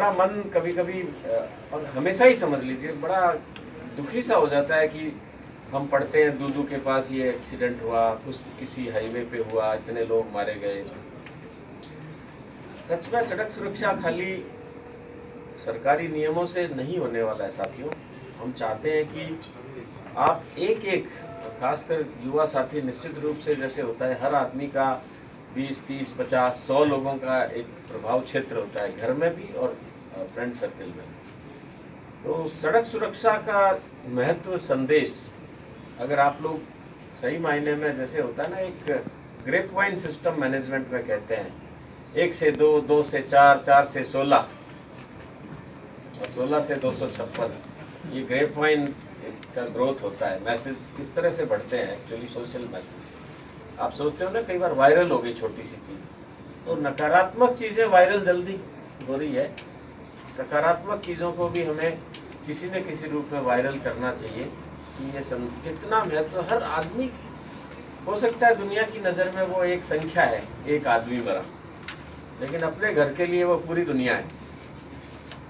बड़ा मन कभी कभी और हमेशा ही समझ लीजिए बड़ा दुखी सा हो जाता है कि हम पढ़ते हैं दूदू के पास ये एक्सीडेंट हुआ, कुछ किसी हाईवे पे हुआ, इतने लोग मारे गए। सच में सड़क सुरक्षा खाली सरकारी नियमों से नहीं होने वाला है साथियों। हम चाहते हैं कि आप एक एक, खासकर युवा साथी, निश्चित रूप से जैसे होता है हर आदमी का 20, 30, 50, 100 लोगों का एक प्रभाव क्षेत्र होता है, घर में भी और फ्रेंड सर्कल में। तो सड़क सुरक्षा का महत्व संदेश अगर आप लोग सही मायने में, जैसे होता है ना एक ग्रेप वाइन सिस्टम मैनेजमेंट में कहते हैं, 1 से 2, 2 से 4, 4 से 16 और 16 से 256, ये ग्रेप वाइन का ग्रोथ होता है। मैसेज इस तरह से बढ़ते हैं एक्चुअली, सोशल मैसेज। आप सोचते हो ना कई बार वायरल हो गई छोटी सी चीज़, तो नकारात्मक चीज़ें वायरल जल्दी हो रही है, सकारात्मक चीज़ों को भी हमें किसी न किसी रूप में वायरल करना चाहिए। ये कितना महत्व, हर आदमी हो सकता है दुनिया की नज़र में वो एक संख्या है, एक आदमी मरा, लेकिन अपने घर के लिए वो पूरी दुनिया है।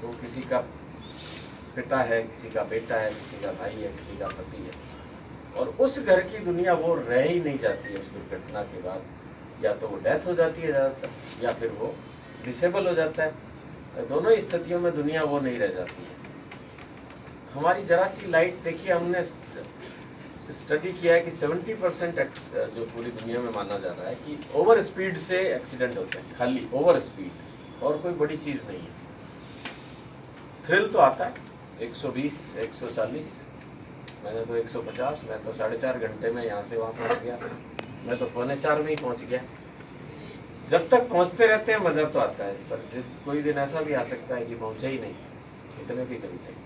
तो किसी का पिता है, किसी का बेटा है, किसी का भाई है, किसी का पति है, और उस घर की दुनिया वो रह ही नहीं जाती है उस दुर्घटना के बाद। या तो वो डेथ हो जाती है ज़्यादातर, या फिर वो डिसेबल हो जाता है। दोनों स्थितियों में दुनिया वो नहीं रह जाती है। हमारी जरा सी लाइट देखिए, हमने स्टडी किया है कि 70% जो पूरी दुनिया में माना जा रहा है कि ओवर स्पीड से एक्सीडेंट होते हैं, खाली ओवर स्पीड, और कोई बड़ी चीज़ नहीं है। थ्रिल तो आता है 120, 140, मैंने तो 150, मैं तो 4.5 घंटे में यहाँ से वहाँ पहुँच गया, मैं तो 3:45 में ही पहुँच गया। जब तक पहुँचते रहते हैं मज़ा तो आता है, पर कोई दिन ऐसा भी आ सकता है कि पहुँचे ही नहीं, इतने भी कभी नहीं।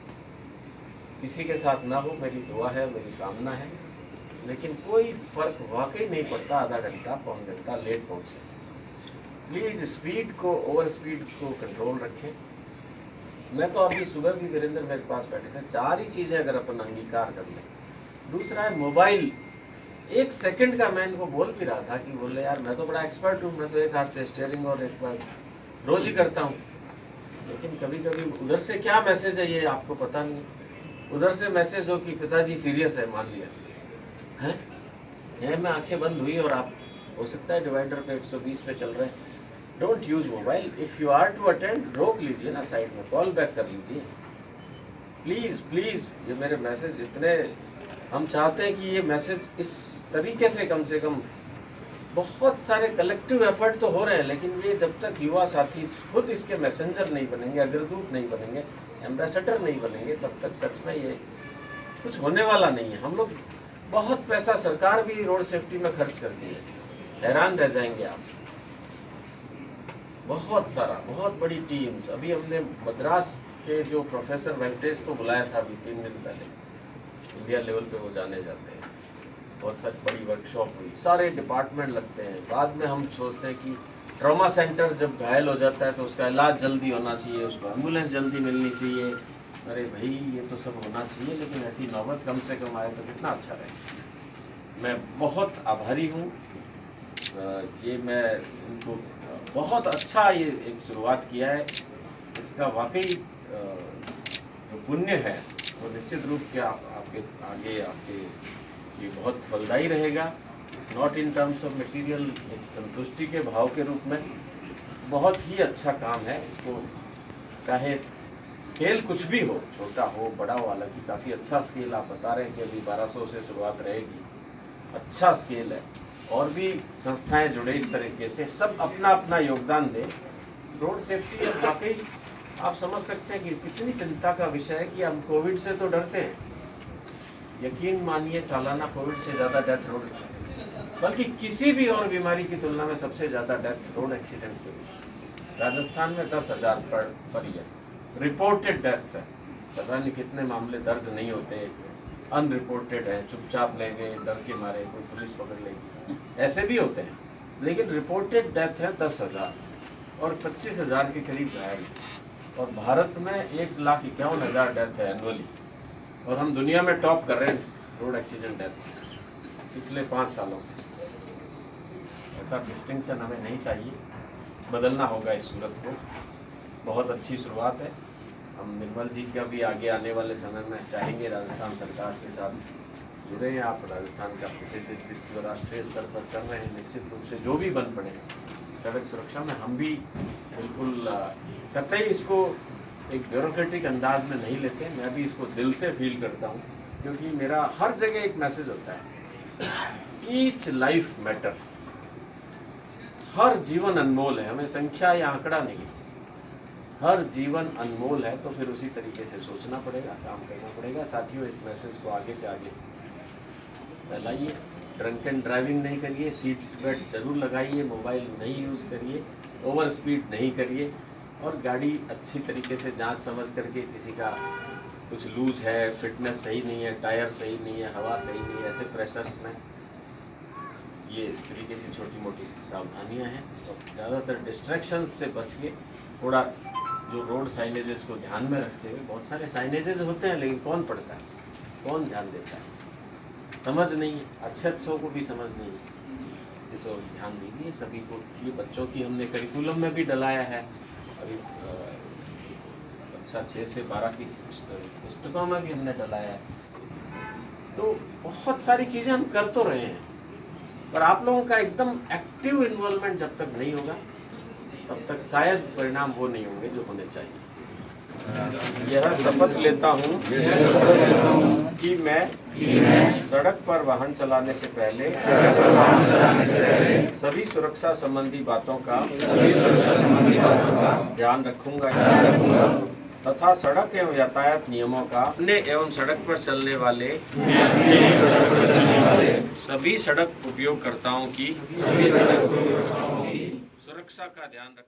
किसी के साथ ना हो, मेरी दुआ है, मेरी कामना है, लेकिन कोई फ़र्क वाकई नहीं पड़ता आधा घंटा, पौन घंटा लेट पहुँचे। प्लीज़ स्पीड को, ओवर स्पीड को कंट्रोल रखें। मैं तो अभी सुबह भी वीरेंद्र मेरे पास बैठे थे, 4 ही चीज़ें अगर अपन अंगीकार कर लें। दूसरा है मोबाइल। 1 सेकंड का मैं इनको बोल भी रहा था कि बोले यार मैं तो बड़ा एक्सपर्ट हूँ, मैं तो एक हाथ से स्टीयरिंग और एक बार रोज ही करता हूँ, लेकिन कभी कभी उधर से क्या मैसेज है ये आपको पता नहीं। उधर से मैसेज हो कि पिताजी सीरियस है, मान लिया है, मैं आंखें बंद हुई और आप हो सकता है डिवाइडर पे 120 पे चल रहे हैं। Don't use mobile. If you are to attend, रोक लीजिए ना साइड में, कॉल बैक कर लीजिए प्लीज़ प्लीज़। ये मेरे मैसेज इतने, हम चाहते हैं कि ये मैसेज इस तरीके से कम बहुत सारे कलेक्टिव एफर्ट तो हो रहे हैं, लेकिन ये जब तक युवा साथी खुद इसके मैसेंजर नहीं बनेंगे, अग्रदूत नहीं बनेंगे, एम्बेसडर नहीं बनेंगे, तब तक सच में ये कुछ होने वाला नहीं है। हम लोग बहुत पैसा, सरकार भी रोड सेफ्टी में खर्च करती है, हैरान रह जाएंगे आप। बहुत सारा, बहुत बड़ी टीम्स। अभी हमने मद्रास के जो प्रोफेसर वेंकटेश को बुलाया था अभी 3 दिन पहले, इंडिया लेवल पे वो जाने जाते हैं, बहुत सारी बड़ी वर्कशॉप हुई, सारे डिपार्टमेंट लगते हैं। बाद में हम सोचते हैं कि ट्रॉमा सेंटर्स जब घायल हो जाता है तो उसका इलाज जल्दी होना चाहिए, उसको एम्बुलेंस जल्दी मिलनी चाहिए। अरे भाई ये तो सब होना चाहिए, लेकिन ऐसी नौबत कम से कम आए तो कितना अच्छा रहे। मैं बहुत आभारी हूँ, ये मैं इनको बहुत अच्छा ये एक शुरुआत किया है, इसका वाकई जो पुण्य है वो निश्चित रूप से आपके आगे आपके ये बहुत फलदायी रहेगा। Not in terms of material, एक संतुष्टि के भाव के रूप में बहुत ही अच्छा काम है। इसको चाहे स्केल कुछ भी हो, छोटा हो बड़ा हो, हालांकि काफ़ी अच्छा स्केल आप बता रहे हैं कि अभी 1200 से शुरुआत रहेगी, अच्छा स्केल है। और भी संस्थाएं जुड़े इस तरीके से, सब अपना अपना योगदान दें। रोड सेफ्टी अब वाकई आप समझ सकते हैं कि कितनी चिंता का विषय है कि हम कोविड से तो डरते हैं, यकीन मानिए सालाना कोविड से ज़्यादा डेथ रोड, बल्कि किसी भी और बीमारी की तुलना में सबसे ज़्यादा डेथ रोड एक्सीडेंट से हुई। राजस्थान में 10,000 पर ईयर रिपोर्टेड डेथ्स है, पता नहीं कितने मामले दर्ज नहीं होते, अनरिपोर्टेड है, चुपचाप ले गए डर के मारे, कोई पुलिस पकड़ लेगी, ऐसे भी होते हैं। लेकिन रिपोर्टेड डेथ है 10,000 और 25,000 के करीब घायल, और भारत में 1,51,000 डेथ है एनुअली, और हम दुनिया में टॉप कर रहे हैं रोड एक्सीडेंट डेथ पिछले 5 सालों से। ऐसा डिस्टिंक्शन हमें नहीं चाहिए, बदलना होगा इस सूरत को। बहुत अच्छी शुरुआत है। हम निर्मल जी का भी आगे आने वाले समय में चाहेंगे राजस्थान सरकार के साथ जुड़े हैं। आप राजस्थान का प्रतिनिधित्व राष्ट्रीय स्तर पर कर रहे हैं, निश्चित रूप से जो भी बन पड़े सड़क सुरक्षा में हम भी बिल्कुल कतई इसको एक ब्यूरोक्रेटिक अंदाज में नहीं लेते। मैं भी इसको दिल से फील करता हूँ, क्योंकि मेरा हर जगह एक मैसेज होता है, ईच लाइफ मैटर्स। हर जीवन अनमोल है, हमें संख्या या आंकड़ा नहीं, हर जीवन अनमोल है। तो फिर उसी तरीके से सोचना पड़ेगा, काम करना पड़ेगा। साथियों, इस मैसेज को आगे से आगे फैलाइए। ड्रंक एंड ड्राइविंग नहीं करिए, सीट बेल्ट जरूर लगाइए, मोबाइल नहीं यूज़ करिए, ओवर स्पीड नहीं करिए, और गाड़ी अच्छी तरीके से जांच समझ करके, किसी का कुछ लूज है, फिटनेस सही नहीं है, टायर सही नहीं है, हवा सही नहीं है, ऐसे प्रेशर्स में ये इस तरीके से छोटी मोटी सावधानियां हैं। तो ज़्यादातर डिस्ट्रैक्शंस से बच के थोड़ा जो रोड साइनेजेस को ध्यान में रखते हुए, बहुत सारे साइनेजेस होते हैं लेकिन कौन पढ़ता है, कौन ध्यान देता है, समझ नहीं है, अच्छों को भी समझ नहीं है। इस ओर ध्यान दीजिए सभी को। ये बच्चों की हमने करिकुलम में भी डलाया है, अभी कक्षा 6 से 12 की पुस्तकों में भी हमने डलाया है। तो बहुत सारी चीज़ें हम कर तो रहे हैं, पर आप लोगों का एकदम एक्टिव इन्वॉल्वमेंट जब तक नहीं होगा तब तक शायद परिणाम वो नहीं होंगे जो होने चाहिए। यह शपथ लेता हूँ कि मैं सड़क पर वाहन चलाने से पहले सभी सुरक्षा संबंधी बातों का ध्यान रखूंगा तथा सड़क एवं यातायात नियमों का अपने एवं सड़क पर चलने वाले सभी सड़क उपयोगकर्ताओं की सुरक्षा का ध्यान रख